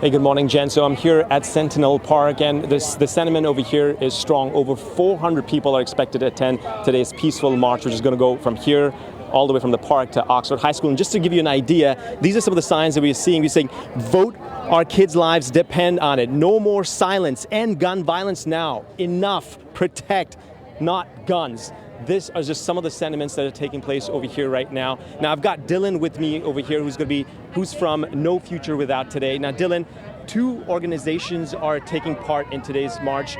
Hey, good morning, Jen. So I'm here at Sentinel Park, and the sentiment over here is strong. Over 400 people are expected to attend today's peaceful march, which is going to go from here all the way from the park to Oxford High School. And just to give you an idea, these are some of the signs that we're seeing. We're saying, vote, our kids' lives depend on it. No more silence, end gun violence now. Enough, protect, not guns. These are just some of the sentiments that are taking place over here right now. Now I've got Dylan with me over here who's from No Future Without Today. Now Dylan, two organizations are taking part in today's march.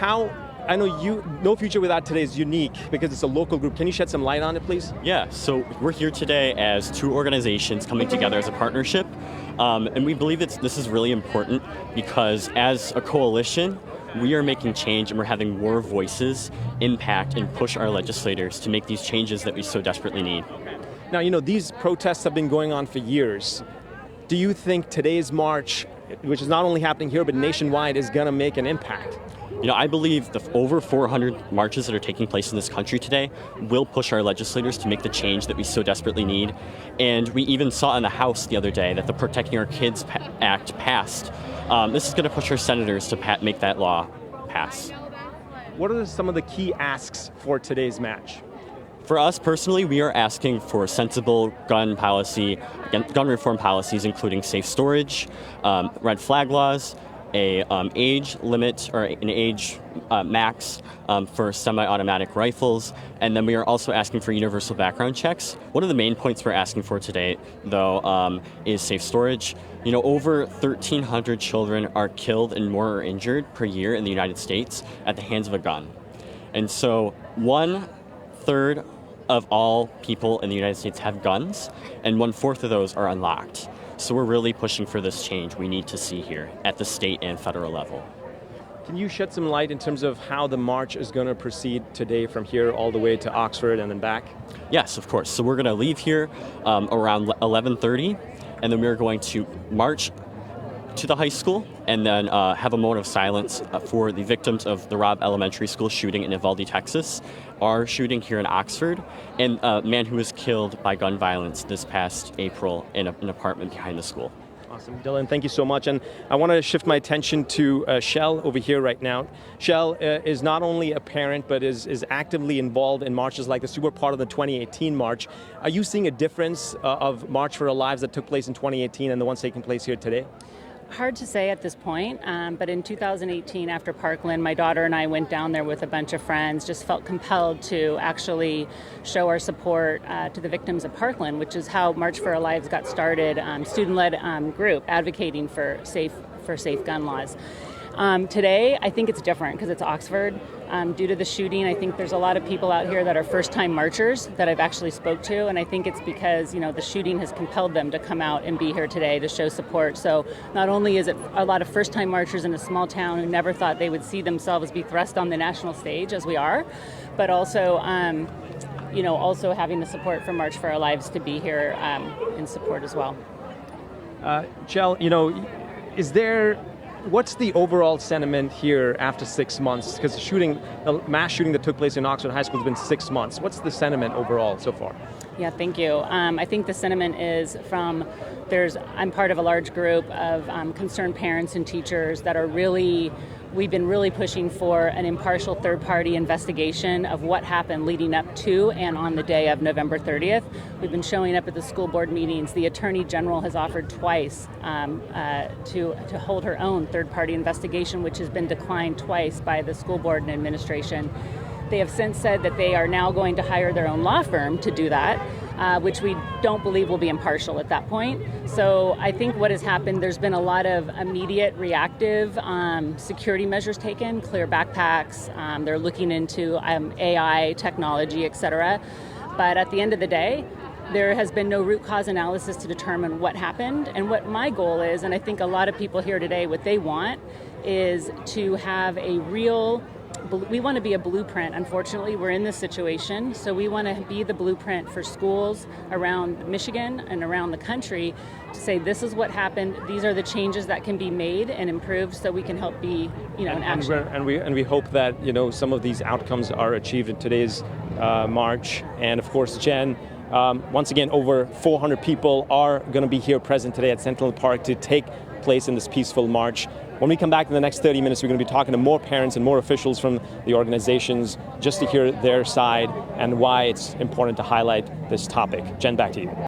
I know No Future Without Today is unique because it's a local group. Can you shed some light on it, please? Yeah, so we're here today as two organizations coming together as a partnership. And we believe this is really important because as a coalition, we are making change and we're having more voices impact and push our legislators to make these changes that we so desperately need. Now, these protests have been going on for years. Do you think today's march, which is not only happening here but nationwide, is going to make an impact? I believe the over 400 marches that are taking place in this country today will push our legislators to make the change that we so desperately need. And we even saw in the House the other day that the Protecting Our Kids Act passed. This is going to push our senators to make that law pass. What are some of the key asks for today's match? For us personally, we are asking for sensible gun reform policies, including safe storage, red flag laws, a age limit or an age max for semi-automatic rifles, and then we are also asking for universal background checks. One of the main points we're asking for today, though, is safe storage. Over 1,300 children are killed and more are injured per year in the United States at the hands of a gun. And so 1/3 of all people in the United States have guns, and 1/4 of those are unlocked. So we're really pushing for this change we need to see here at the state and federal level. Can you shed some light in terms of how the march is going to proceed today from here all the way to Oxford and then back? Yes, of course. So we're going to leave here around 11:30, and then we're going to march to the high school and then have a moment of silence for the victims of the Robb Elementary School shooting in Uvalde, Texas, our shooting here in Oxford, and a man who was killed by gun violence this past April in an apartment behind the school. Awesome, Dylan, thank you so much. And I want to shift my attention to Shell over here right now. Shell is not only a parent, but is actively involved in marches like this. You were part of the 2018 march. Are you seeing a difference of March for Our Lives that took place in 2018 and the ones taking place here today? Hard to say at this point, but in 2018 after Parkland, my daughter and I went down there with a bunch of friends, just felt compelled to actually show our support to the victims of Parkland, which is how March for Our Lives got started, student-led group advocating for safe gun laws. Today, I think it's different because it's Oxford. Due to the shooting, I think there's a lot of people out here that are first-time marchers that I've actually spoke to, and I think it's because the shooting has compelled them to come out and be here today to show support. So not only is it a lot of first-time marchers in a small town who never thought they would see themselves be thrust on the national stage as we are, but also also having the support from March for Our Lives to be here in support as well. Jel, what's the overall sentiment here after 6 months? Because the mass shooting that took place in Oxford High School has been 6 months. What's the sentiment overall so far? Yeah, thank you. I think the sentiment is I'm part of a large group of concerned parents and teachers that we've been really pushing for an impartial third-party investigation of what happened leading up to and on the day of November 30th. We've been showing up at the school board meetings. The Attorney General has offered twice to hold her own third-party investigation, which has been declined twice by the school board and administration. They have since said that they are now going to hire their own law firm to do that, which we don't believe will be impartial at that point. So I think what has happened, there's been a lot of immediate reactive security measures taken, clear backpacks, they're looking into AI technology, et cetera. But at the end of the day, there has been no root cause analysis to determine what happened. And what my goal is, and I think a lot of people here today, what they want is to have we want to be a blueprint. Unfortunately, we're in this situation, so we want to be the blueprint for schools around Michigan and around the country to say this is what happened, these are the changes that can be made and improved so we can help be in action. And we hope that some of these outcomes are achieved in today's march. And of course, Jen, once again, over 400 people are going to be here present today at Sentinel Park to take place in this peaceful march. When we come back in the next 30 minutes, we're going to be talking to more parents and more officials from the organizations just to hear their side and why it's important to highlight this topic. Jen, back to you.